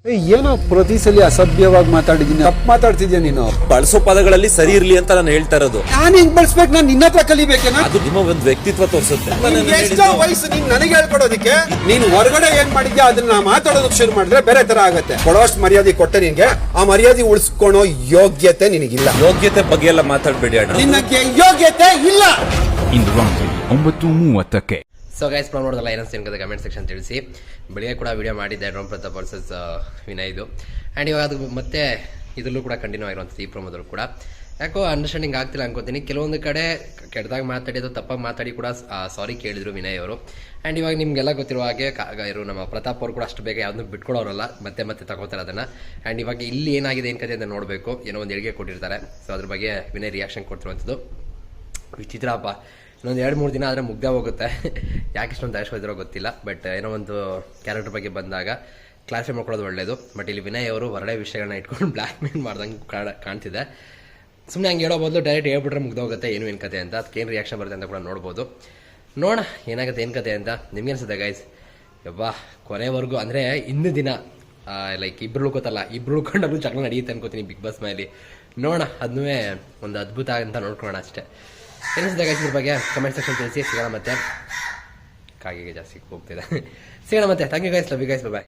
ಏನೋ ಪ್ರತಿ ಸಲ ಅಸಭ್ಯವಾಗಿ ಮಾತಾಡಿದೀನಿ, ತಪ್ಪು ಮಾತಾಡ್ತಿದ್ಯಾ ನೀನು. ಬಳಸೋ ಪದಗಳಲ್ಲಿ ಸರಿ ಇರ್ಲಿ ಅಂತ ನಾನು ಹೇಳ್ತಾ ಇರೋದು. ನಾನು ಹಿಂಗ್ ಬಳಸ್ಬೇಕು, ನಾನು ನಿನ್ನ ಹತ್ರ ಕಲಿಬೇಕೇನಾ? ಅದು ನಿಮ್ಮ ಒಂದು ವ್ಯಕ್ತಿತ್ವ ತೋರಿಸುತ್ತೆ. ಎಷ್ಟೋ ವಯಸ್ಸು ನೀನ್ ನನಗೆ ಹೇಳ್ಕೊಡೋದಕ್ಕೆ, ನೀನು ಹೊರಗಡೆ ಏನ್ ಮಾಡಿದ್ಯಾ ಅದನ್ನ ಮಾತಾಡೋದಕ್ಕೆ ಶುರು ಮಾಡಿದ್ರೆ ಬೇರೆ ತರ ಆಗತ್ತೆ. ಕೊಡೋಷ್ಟು ಮರ್ಯಾದೆ ಕೊಟ್ಟೆ ನಿನ್ಗೆ, ಆ ಮರ್ಯಾದೆ ಉಳಿಸ್ಕೊಳೋ ಯೋಗ್ಯತೆ ನಿನಗಿಲ್ಲ. ಯೋಗ್ಯತೆ ಬಗ್ಗೆ ಎಲ್ಲ ಮಾತಾಡ್ಬೇಡಿ ಅಣ್ಣ, ನಿನಗೆ ಯೋಗ್ಯತೆ ಇಲ್ಲ. ಇಂದು ರಾತ್ರಿ 9:30ಕ್ಕೆ. ಸೊ ಗೈಸ್, ನೋಡೋದಲ್ಲ ಏನಂತ ಕಮೆಂಟ್ ಸೆಕ್ಷನ್ ತಿಳಿಸಿ. ಬೆಳಿಗ್ಗೆ ಕೂಡ ವಿಡಿಯೋ ಮಾಡಿದ್ದೆ ಡ್ರೋನ್ ಪ್ರತಾಪ್ ವರ್ಸಸ್ ವಿನಯ್ದು. ಆ್ಯಂಡ್ ಇವಾಗ ಅದು ಮತ್ತೆ ಇದರಲ್ಲೂ ಕೂಡ ಕಂಟಿನ್ಯೂ ಆಗಿರುವಂಥದ್ದು, ಈ ಪ್ರೋಮೋದಲ್ಲೂ ಕೂಡ ಯಾಕೋ ಅಂಡರ್ಸ್ಟ್ಯಾಂಡಿಂಗ್ ಆಗ್ತಿಲ್ಲ ಅನ್ಕೋತೀನಿ. ಕೆಲವೊಂದು ಕಡೆ ಕೆಟ್ಟದಾಗಿ ಮಾತಾಡಿದ್ದು, ತಪ್ಪಾಗಿ ಮಾತಾಡಿ ಕೂಡ ಸಾರಿ ಕೇಳಿದ್ರು ವಿನಯ್ ಅವರು. ಆ್ಯಂಡ್ ಇವಾಗ ನಿಮಗೆಲ್ಲ ಗೊತ್ತಿರುವ ಹಾಗೆ ಇವರು ನಮ್ಮ ಪ್ರತಾಪ್ ಅವರು ಕೂಡ ಅಷ್ಟು ಬೇಗ ಯಾವುದನ್ನು ಬಿಟ್ಕೊಡೋರಲ್ಲ, ಮತ್ತೆ ಮತ್ತೆ ತಗೋತಾರೆ ಅದನ್ನು. ಆ್ಯಂಡ್ ಇವಾಗ ಇಲ್ಲಿ ಏನಾಗಿದೆ ಏನು ಕತೆ ಅಂತ ನೋಡಬೇಕು. ಏನೋ ಒಂದು ಎಳಿಗೆ ಕೊಟ್ಟಿರ್ತಾರೆ, ಸೊ ಅದ್ರ ಬಗ್ಗೆ ವಿನಯ್ ರಿಯಾಕ್ಷನ್ ಕೊಡ್ತಿರುವಂಥದ್ದು. ವಿಚಿತ್ರಪ್ಪ, ಇನ್ನೊಂದು 2-3 ದಿನ ಆದರೆ ಮುಗ್ದೇ ಹೋಗುತ್ತೆ. ಯಾಕೆ ಇಷ್ಟೊಂದು ತಯಾರಿಸೋದಿರೋ ಗೊತ್ತಿಲ್ಲ. ಬಟ್ ಏನೋ ಒಂದು ಕ್ಯಾರೆಕ್ಟರ್ ಬಗ್ಗೆ ಬಂದಾಗ ಕ್ಲಾರಿಫೈ ಮಾಡ್ಕೊಳ್ಳೋದು ಒಳ್ಳೆಯದು. ಬಟ್ ಇಲ್ಲಿ ವಿನಯ್ ಅವರು ಹೊರಡೆ ವಿಷಯಗಳನ್ನ ಇಟ್ಕೊಂಡು ಬ್ಲ್ಯಾಕ್ ಮೇಲ್ ಮಾಡ್ದಂಗೆ ಕಾಣ್ತಿದೆ. ಸುಮ್ಮನೆ ಹಂಗೆ ಹೇಳೋ ಬದಲು ಡೈರೆಕ್ಟ್ ಹೇಳ್ಬಿಟ್ರೆ ಮುಗ್ದೋಗುತ್ತೆ ಏನು ಕತೆ ಅಂತ. ಅದಕ್ಕೇನು ರಿಯಾಕ್ಷನ್ ಬರುತ್ತೆ ಅಂತ ಕೂಡ ನೋಡ್ಬೋದು. ನೋಡೋಣ ಏನಾಗುತ್ತೆ ಏನು ಕತೆ ಅಂತ. ನಿಮ್ಗೆ ಅನ್ಸುತ್ತೆ ಗೈಸ್? ಯವ್ವಾ, ಕೊನೆವರೆಗೂ ಅಂದರೆ ಇಂದು ದಿನ ಲೈಕ್ ಇಬ್ರು ಉಳ್ಕೋತಲ್ಲ, ಇಬ್ರು ಉಳ್ಕೊಂಡಲ್ಲೂ ಜಗಳ ನಡೆಯುತ್ತೆ ಅನ್ಕೋತೀನಿ ಬಿಗ್ ಬಾಸ್ ಮೇಲೆ. ನೋಡೋಣ, ಅದನ್ನೂ ಒಂದು ಅದ್ಭುತ ಅಂತ ನೋಡ್ಕೊಳ್ಳೋಣ ಅಷ್ಟೇ. ಏನಿಸಿದೆ ಗೈಸ್ ಇದ್ರ ಬಗ್ಗೆ ಕಮೆಂಟ್ ಸೆಕ್ಷನ್ ತಿಳಿಸಿ. ಸಿಗೋಣ ಮತ್ತೆ. ಕಾಗಿಗೆ ಜಾಸ್ತಿ ಹೋಗ್ತಿದೆ. ಸಿಗೋಣ ಮತ್ತೆ. Thank you guys, love you guys, bye.